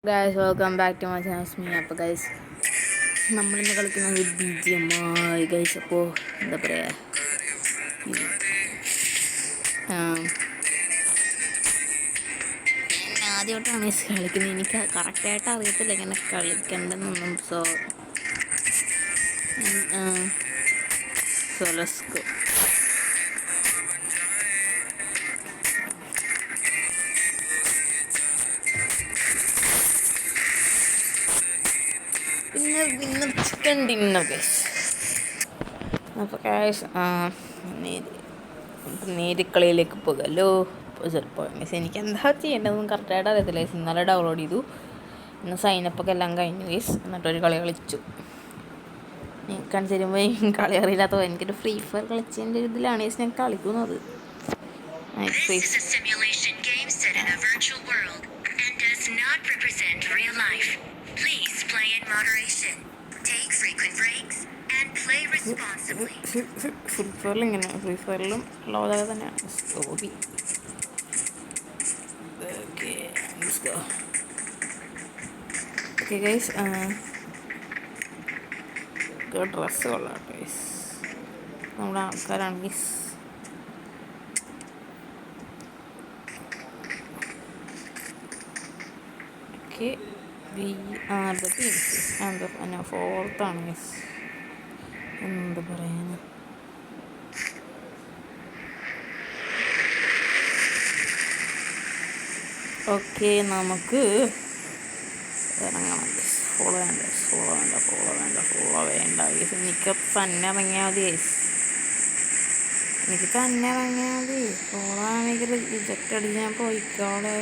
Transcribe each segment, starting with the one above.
Guys welcome back to my channel. അപ്പോൾ guys നമ്മളിന്ന് കളിക്കുന്നത് BGMI ഗൈസ്. അപ്പോൾ എന്താ പറയുക, ഞാൻ ആദ്യമായിട്ടാണ് ഗൈസ് കളിക്കുന്നത്. എനിക്ക് കറക്റ്റായിട്ട് അറിയത്തില്ല ഇങ്ങനെ കളിക്കേണ്ടതെന്നൊന്നും. So let's go. പിന്നെ ചിക്കൻ ഡിന്നർ ഗൈസ്. അപ്പോൾ ഗൈസ് നേരിക്കളിയിലേക്ക് പോകല്ലോ. ചിലപ്പോൾ ഗൈസ് എനിക്ക് എന്താ ചെയ്യേണ്ടതെന്നും കറക്റ്റായിട്ട് അറിയത്തില്ല ഗൈസ്. ഇന്നലെ ഡൗൺലോഡ് ചെയ്തു, ഇന്ന് സൈനപ്പൊക്കെ എല്ലാം കഴിഞ്ഞു ഗൈസ്. എന്നിട്ടൊരു കളി കളിച്ചു. കാണിച്ചു തരുമ്പോൾ കളി അറിയില്ലാത്തത് എനിക്കൊരു ഫ്രീ ഫയർ കളിച്ചതിൻ്റെ ഇതിലാണ് ഗൈസ് ഞാൻ കളിക്കുന്നത്. ഫ്രീ ഫയറിൽ ഇങ്ങനെ ഫ്രീ ഫയറിലും ഉള്ളതൊക്കെ തന്നെയാണ് ഹോബി. ഓക്കെ ഗൈസ്, ഡ്രസ്സ് കൊള്ളാം ഗൈസ്. നമ്മുടെ ആൾക്കാരാണ് ഗൈസ്. ഓക്കെ, എന്താ ഫോർത്താണ് ഗൈസ്. എന്താ പറയാന്, ഓക്കെ നമുക്ക് ഇറങ്ങണം. ഫോളോ വേണ്ട ഗൈസ്. എനിക്ക് തന്നെ ഇറങ്ങിയാൽ മതി ഗൈസ്. ഫോളോ ആണെങ്കിൽ റിജക്റ്റ് അടിച്ച് ഞാൻ പോയിക്കോളെ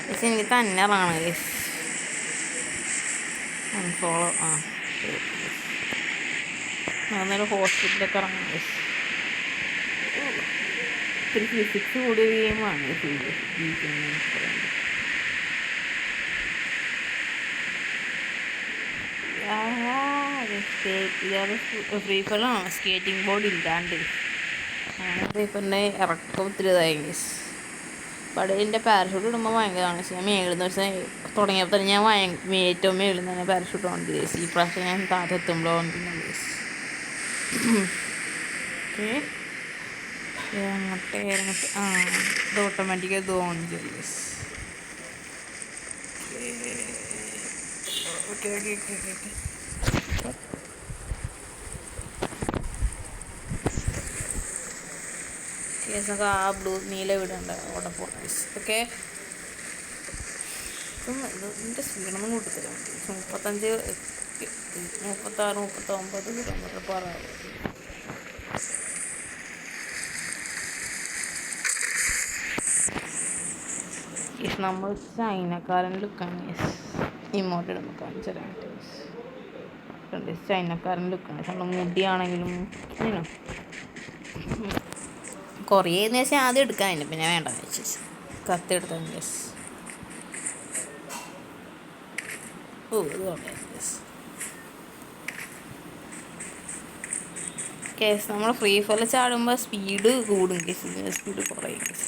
ഗൈസ്. എനിക്ക് തന്നെ ഇറങ്ങണം ഗൈസ്. ഫോളോ അന്നേരം ഹോസ്പിറ്റലൊക്കെ ഇറങ്ങണം ഗൈസ്. ഇത്തിരി ഫിസിക്സ് കൂടിയ ഗെയിമാണ് ഫ്രീ ഫയറിലാണ് സ്കേറ്റിംഗ് ബോർഡ് ഇല്ലാണ്ട്. അങ്ങനെ ഫ്രീ ഫയറിൻ്റെ ഇറക്കം ഒത്തിരി ഇതായി ഗൈസ്. പടയിൻ്റെ പാരഷൂട്ട് ഇടുമ്പോൾ ഭയങ്കരമാണ്. ഞാൻ മേളിൽ വെച്ചാൽ തുടങ്ങിയപ്പോൾ തന്നെ ഞാൻ ഏറ്റവും മേളിൽ നിന്ന് തന്നെ പാരഷൂട്ട് ഓൺ ചെയ്ത് ഗൈസ്. ഈ പ്രാവശ്യം ഞാൻ താഴത്തെത്തുമ്പോൾ ഓൺ ചെയ്യുന്നത് ഗൈസ്. ഓക്കെ, ഇറങ്ങട്ടെ ഇത് ഓട്ടോമാറ്റിക്കായി ഇത് ഓൺ ചെയ്യും ഗൈസ്. ഓക്കെ കേസൊക്കെ ആ ബ്ലൂ നീല വിടണ്ട അവിടെ പോകണം ഗൈസ്. ഓക്കെ, ഇതിൻ്റെ സ്പീഡൊന്നും കൂട്ടത്തില്ല. 35, 36, 39 കിലോമീറ്റർ പെർ അവർ. നമ്മൾ ചൈനക്കാരൻ ലുക്കാണ് ഗൈസ്. ഇമോട്ട് ഇടുമ്പോൾ കാണിച്ചു തരാം ഗൈസ്. ചൈനക്കാരൻ ലുക്കാണ്. നമ്മുടെ മുടിയാണെങ്കിലും കുറേന്ന് വെച്ചാൽ ആദ്യം എടുക്കാനില്ല, പിന്നെ വേണ്ടെന്ന് വെച്ചു കത്തി എടുത്തത് ഗൈസ്. ഇത് കൊള്ളാം ഗൈസ്. കേസ് നമ്മൾ ഫ്രീ ഫയറിൽ ചാടുമ്പോൾ സ്പീഡ് കൂടും കേസ്, സ്പീഡ് കുറയും കേസ്.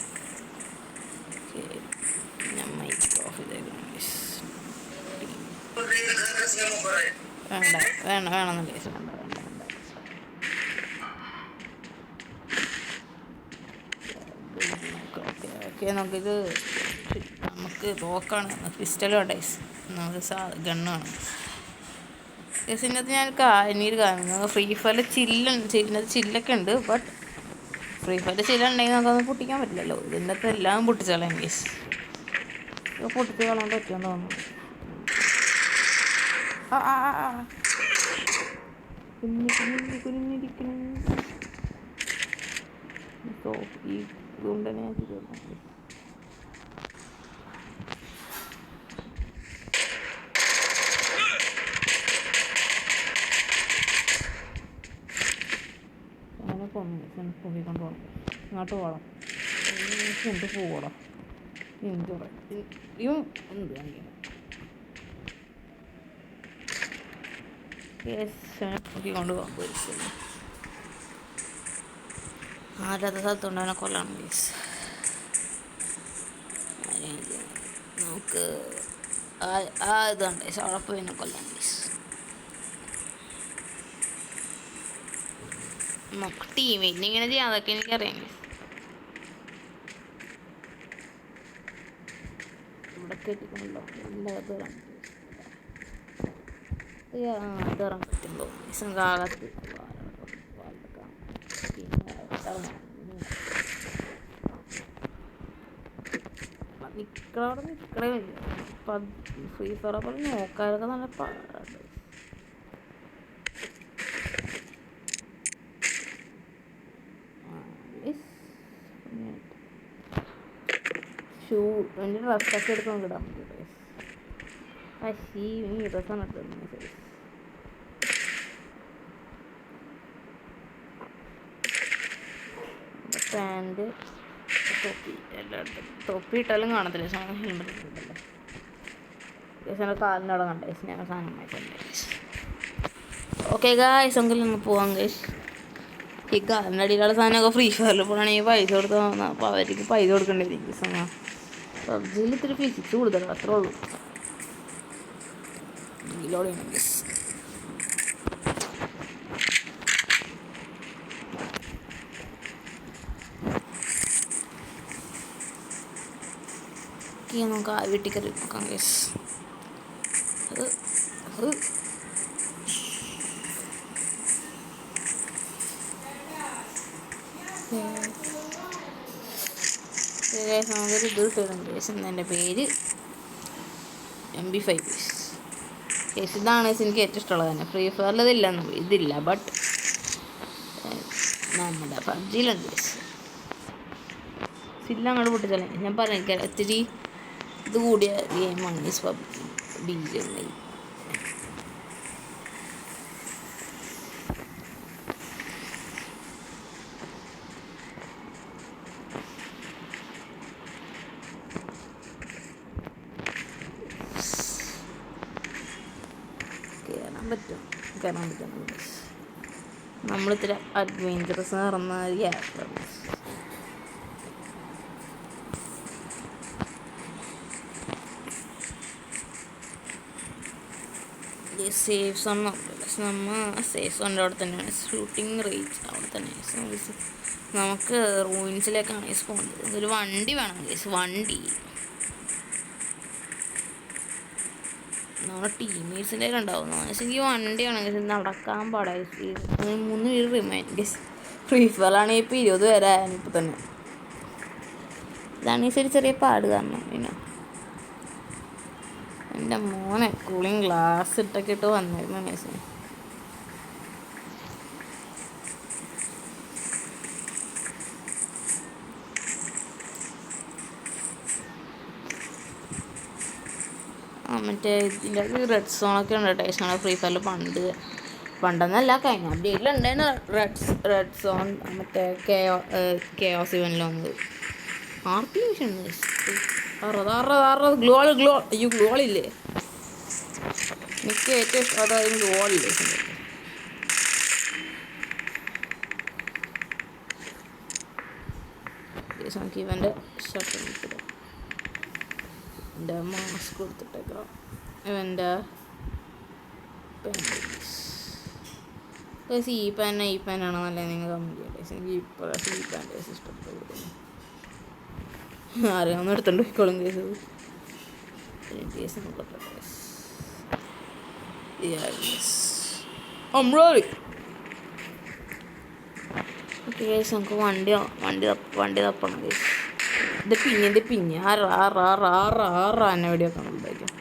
ഞാൻ മൈക്ക് ഓഫ് ചെയ്തേക്കണം കേസ്. വേണമെന്നില്ല കേസ്, വേണ്ട. ഓക്കെ നമുക്ക് തോക്കാണ്, പിസ്റ്റലും ഉണ്ട് ഗൈസ്. നമുക്ക് ഗണ്ണാണ് ഗൈസ്. ഇതിനകത്ത് ഞാൻ എനിക്കൊരു കാര്യം, ഫ്രീ ഫയറിൽ ചില്ലൊക്കെ ഉണ്ട്. ബട്ട് ഫ്രീ ഫയറിൽ ചില്ലുണ്ടെങ്കിൽ നമുക്കൊന്നും പൊട്ടിക്കാൻ പറ്റില്ലല്ലോ. ഇതിൻ്റെ അകത്ത് എല്ലാം പൊട്ടിച്ചാളാം ഗൈസ്. പൊട്ടിച്ച് കളയാൻ പറ്റുമെന്ന് തോന്നുന്നു. കുഞ്ഞിരിക്കുന്നു ഈ ഇതുകൊണ്ട് തന്നെ ഞാൻ ചെയ്തു. പോയിക്കൊണ്ട് പോകണം, ഇങ്ങോട്ട് പോകണം, കൊണ്ട് പോകണം. എന്ത് നോക്കിക്കൊണ്ട് പോകാൻ പോയി. ആരാത്ത സ്ഥലത്തുണ്ടവനെ കൊല്ലണം പ്ലീസ്. നമുക്ക് ഇതുണ്ട് അവിടെ പോയി എന്നെ കൊല്ലാം ഗൈസ്. നമുക്ക് ടീമേറ്റിന് ഇങ്ങനെ ചെയ്യാം, അതൊക്കെ എനിക്കറിയാം ഗൈസ്. ഇവിടെ കേട്ടിട്ടുണ്ടല്ലോ എല്ലാവർക്കും ഇറങ്ങാൻ പറ്റുള്ളൂ കാലത്ത് നിൽക്കണവിടെ നിൽക്കണേ ഫ്രീ ഫയറെ പോലെ നോക്കാനൊക്കെ നല്ല പാടാണ്. ഷൂ എൻ്റെ ഡ്രസ്സൊക്കെ എടുത്ത് നമുക്ക് ഇടാൻ പറ്റും. പക്ഷേ ഈ ഡ്രസ്സാണ് ഇട്ടത്. ശരി, പാൻറ് തൊപ്പി എല്ലായിടത്തും തൊപ്പി ഇട്ടാലും കാണത്തില്ല. പക്ഷേ ഹെൽമെറ്റ് ഇട്ടിട്ടല്ലോ പക്ഷേ കാലിൻ്റെ അവിടെ കണ്ട പക്ഷേ ഞാൻ സാധനം വാങ്ങിച്ചിട്ടുണ്ട്. ഓക്കെ ഗായ്സ്, എങ്കിലും ഒന്ന് പോവാം ഗൈസ്. ഈ കാലിൻ്റെ അടിയിലുള്ള സാധനമൊക്കെ ഫ്രീ ഫയറിൽ പോകണമെങ്കിൽ പൈസ കൊടുത്ത് വാങ്ങാം. അപ്പോൾ അവർക്ക് പൈസ കൊടുക്കേണ്ടിയിരിക്കും. സമയം പബ്ജിയിൽ ഇത്തിരി ഫിസിക്സ് കൂടുതലാണ്, അത്രേ ഉള്ളൂ. നമുക്ക് ആ വീട്ടിൽ കയറി നോക്കാം ഗൈസ്. നമുക്കൊരു ഇത് കിട്ടുന്നുണ്ട് ഗൈസ്. എൻ്റെ പേര് MB5 ഗൈസ്. ഇതാണ് എനിക്ക് ഏറ്റവും ഇഷ്ടമുള്ളത് തന്നെ. ഫ്രീ ഫയറിൽ ഇതില്ല, ബട്ട് നമ്മുടെ പബ്ജിയിലുണ്ട് ഗൈസ്. ഫില്ല അങ്ങോട്ട് പൊട്ടിച്ചല്ലേ ഞാൻ പറഞ്ഞ ഇത്തിരി ഇത് കൂടിയ ഗെയിമാണ് ഗൈസ് പബ്ജി. BGMI കയറാൻ പറ്റും. നമ്മളിത്തിരി അഡ്വെഞ്ചറസ് നടന്ന യാത്ര. സേഫ് സോൺ നമ്മൾ സേഫ് സോണിൻ്റെ അവിടെ തന്നെയാണ്. ഷൂട്ടിംഗ് റേഞ്ച് അവിടെ തന്നെ. നമുക്ക് റൂയിൻസിലേക്കാണ് ഗൈസ് പോകേണ്ടത്. ഒരു വണ്ടി വേണം ഗൈസ്. വണ്ടി നമ്മുടെ ടീമേറ്റ്സിൻ്റെ ഉണ്ടാവും. ഈ വണ്ടിയാണെങ്കിൽ നടക്കാൻ പാടായി. 3 പേര് റിമൈൻഡ് ഗൈസ്. ഫ്രീ ഫയറാണെങ്കിൽ ഇപ്പോൾ 20 പേരായാണ് ഇപ്പോൾ തന്നെ. ഇതാണ് ഈ ചെറിയ പാട് കാരണം. പിന്നെ എൻ്റെ മോനെ കൂളിങ് ഗ്ലാസ് ഇട്ടൊക്കെ ഇട്ട് വന്നിരുന്നു ഗൈസ്. മറ്റേ ഇതിൻ്റെ റെഡ് സോണൊക്കെ ഉണ്ട് ടൈസ്. ഫ്രീ ഫയറിൽ പണ്ടെന്നല്ല കഴിഞ്ഞ അപ്ഡേറ്റിലുണ്ടായിരുന്നു റെഡ് സോൺ. മറ്റേ കെയോസ് ഇവനിൽ വന്നത് RP മിഷൻ ഗ്ലോളില്ലേ. എനിക്ക് ഏറ്റവും ഇഷ്ടം അതായത് ഗ്ലോളില്ലേ. നമുക്ക് ഇവൻ്റെ ഷർട്ട് എടുത്തിടാം. എൻ്റെ മാസ്ക് കൊടുത്തിട്ടേക്കാം. ഇവൻ്റെ ഈ പാനാണോ നല്ല നിങ്ങൾ കമൻറ്റ് ചെയ്യട്ടെ. എനിക്ക് ഇപ്പോഴാണ് ഈ പാൻ്റെ ഇഷ്ടപ്പെട്ടു. ആരെയൊന്നും എടുത്തോണ്ട് പോയിക്കോളും കേസ്. നോക്കട്ടെ. ഓക്കെ കേസ്, നമുക്ക് വണ്ടി തപ്പണം കേസ്. ഇത് പിന്നെ എന്നെ വീഡിയോ ഒക്കെ ഉണ്ടായിരിക്കും.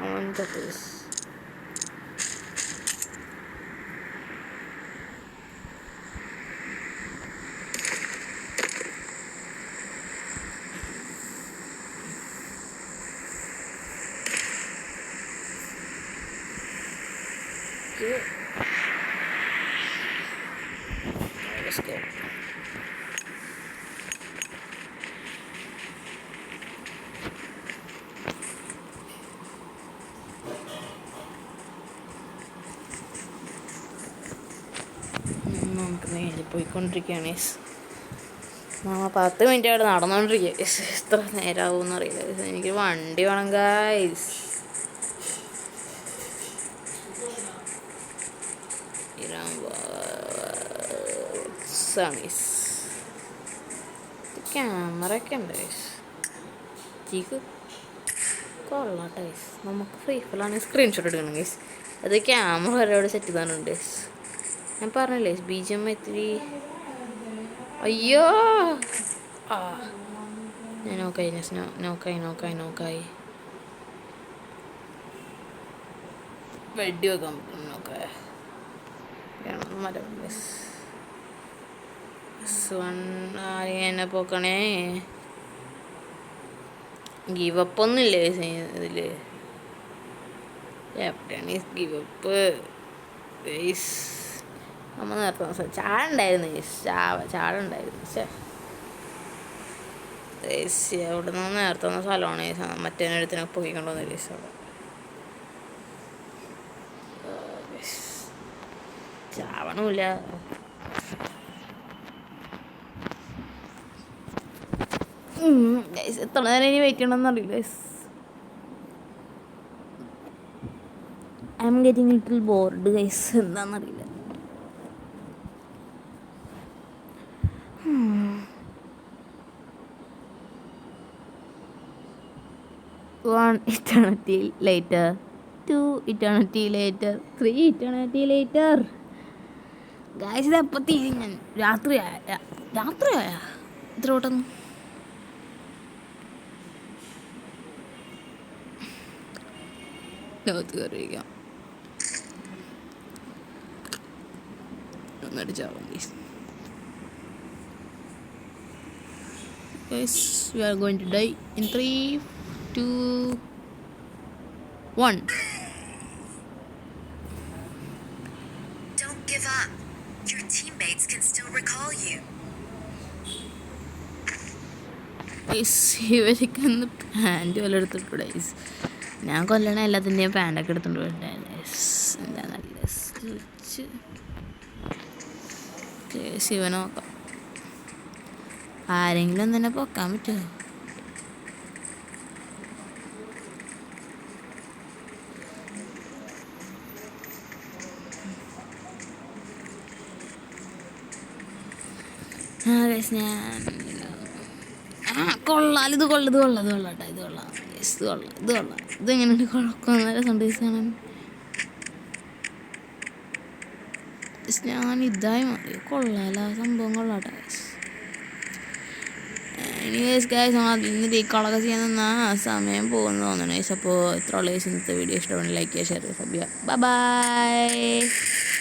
അവൻ്റെ കേസ് നമുക്ക് നേരെ പോയിക്കൊണ്ടിരിക്കുകയാണ് ഗൈസ്. 10 മിനിറ്റ് അവിടെ നടന്നുകൊണ്ടിരിക്കുക ഗൈസ്. എത്ര നേരമാകുമെന്ന് അറിയില്ല ഗൈസ്. എനിക്ക് വണ്ടി വേണം ഗൈസ്. ക്യാമറ ഒക്കെ ഉണ്ട് ഗൈസ്. ചീക്ക് കൊള്ളാട്ടെ ഗൈസ്. നമുക്ക് ഫ്രീ ഫയറിലാണെങ്കിൽ സ്ക്രീൻഷോട്ട് എടുക്കണം ഗൈസ്. അത് ക്യാമറ വരെ സെറ്റ് ചെയ്താനുണ്ട് ഗൈസ്. ഞാൻ പറഞ്ഞില്ലേ BGM ഇത്തിരി അയ്യോ ആ ഞാൻ നോക്കായി വെടി വെക്കാൻ പറ്റും. നോക്കായ എന്നെ പോക്കണേ. ഗീവപ്പൊന്നുമില്ലേ ഇതിൽ? എവിടെയാണ് ഗീവപ്പ് ഗൈസ്? നമ്മൾ നേരത്തെ ചാടുണ്ടായിരുന്നു ഗൈസ്. ചാടുണ്ടായിരുന്നു ഗൈസ്. അവിടെ നിന്ന് നേരത്തെ വന്ന സ്ഥലമാണ് ഗൈസ്. മറ്റേനടുത്തിനെ പോയിക്കൊണ്ടുവന്ന ഗൈസ്. അവിടെ ചാവണമില്ല. ഗൈസ് എത്ര നേരം ഇനി വെയിറ്റ് ചെയ്യണമെന്ന് അറിയില്ല guys. I am getting little board guys. എന്താണെന്നറിയില്ല. One eternity later, 2 eternity later, 3 eternity later. Guys ഇതെപ്പോൾ തീരും? ഞാൻ രാത്രിയായ ഇത്ര ഓട്ടൊന്നും ലോകത്ത് കയറിയിരിക്കാം. ഒന്നടിച്ചാവും guys. We are going to die in 3, 2, 1. Don't give up. Your teammates can still recall you. ഇവർക്കൊന്ന് pant പോലെ എടുത്തിട്ടുണ്ട് guys. ഞാൻ കൊല്ലണ എല്ലാത്തിൻ്റെയും പാൻറ്റൊക്കെ എടുത്തിട്ടുണ്ട്. എന്താ നല്ല സ്റ്റിച്ച് ശിവനെ നോക്കാം. ആരെങ്കിലും തന്നെ പൊക്കാൻ പറ്റുമോ? ഞാൻ കൊള്ളാം. ഇത് കൊള്ളാട്ടെ. ഇത് കൊള്ളാം. ഇതെങ്ങനെയുണ്ട്? കുഴപ്പമൊന്നുമില്ല. സൺഡേസ് കാണാൻ ഞാൻ ഇതായി മാറി. കൊള്ളാല സംഭവം. കൊള്ളാട്ടെ ഗൈസ്. നമ്മൾ ഇന്ന് റീക്കോളൊക്കെ ചെയ്യാൻ നിന്നാൽ സമയം പോകുന്നു തോന്നുന്നു ഗൈസ്. അപ്പോൾ ഇത്ര ഉള്ള ഗൈസ്. ഇന്നത്തെ വീഡിയോ ഇഷ്ടമാണ് ലൈക്ക് ചെയ്യുക, ഷെയർ ചെയ്യുക, സബ്സ്ക്രൈബ് ചെയ്യുക. ബൈ.